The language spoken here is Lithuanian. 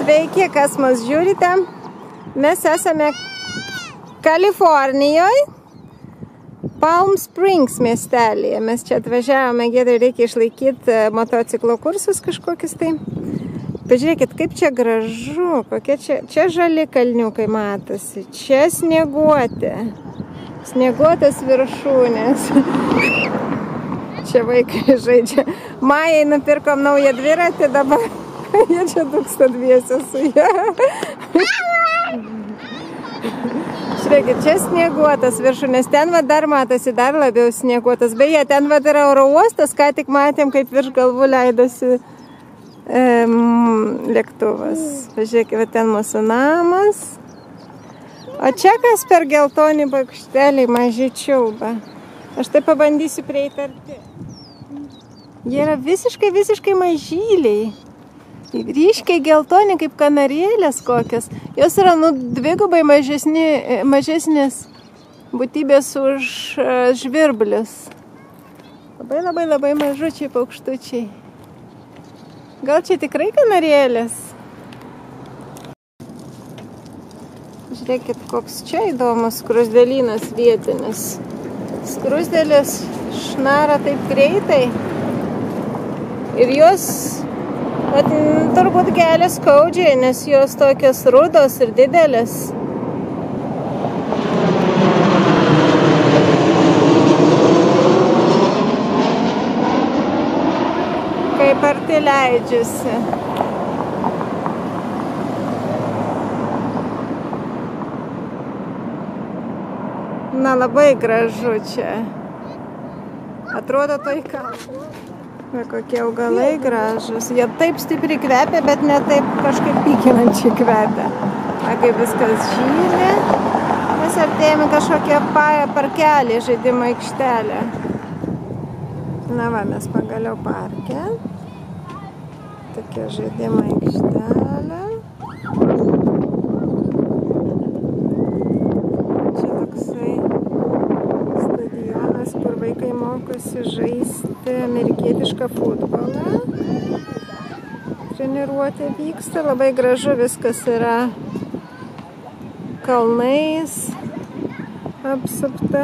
Sveiki, kas mus žiūrite. Mes esame Kalifornijoje, Palm Springs miestelėje. Mes čia atvažiavome, Giedrai reikia išlaikyti motociklo kursus kažkokius tai. Pažiūrėkit, kaip čia gražu, kokie čia žali kalniukai matosi, čia snieguotas viršūnės. Čia vaikai žaidžia. Majai nupirkom naują dviratį, dabar jie čia dūksta dviese su ja. Žiūrėkit, čia snieguotas viršūnės, ten va dar matosi dar labiau snieguotas. Beje, ten va yra oro uostas, ką tik matėm, kaip virš galvų leidosi lėktuvas. Pažiūrėkit, ten mūsų namas. O čia kas per geltonį bakšteliai maži čiulba. Aš tai pabandysiu prieiti arti. Jie yra visiškai mažyliai. Ryškiai geltoni kaip kanarėlės kokios. Jos yra dvigubai mažesnės būtybės už žvirblius. Labai mažučiai paukštučiai. Gal čia tikrai kanarėlės? Žiūrėkit, koks čia įdomus skruzdėlynas vietinis. Skruzdėlės šnara taip greitai. Ir jos turbūt kelia skaudžiai, nes jos tokios rudos ir didelės. Kaip arti leidžiasi. Na, labai gražu čia. Atrodo toj kalba. Kokie augalai gražus. Jie taip stipriai kvepia, bet ne taip kažkaip pykinančiai kvepia. Kaip viskas žyli. Mes artėjame kažkokią parkelį, žaidimo aikštelę. Na va, mes pagaliau parke. Tokia žaidimo aikštelė. Čia toksai stadionas, kur vaikai mokosi žaisti amerikietišką futbolą. Treniruotė vyksta, labai gražu, viskas yra kalnais apsupta.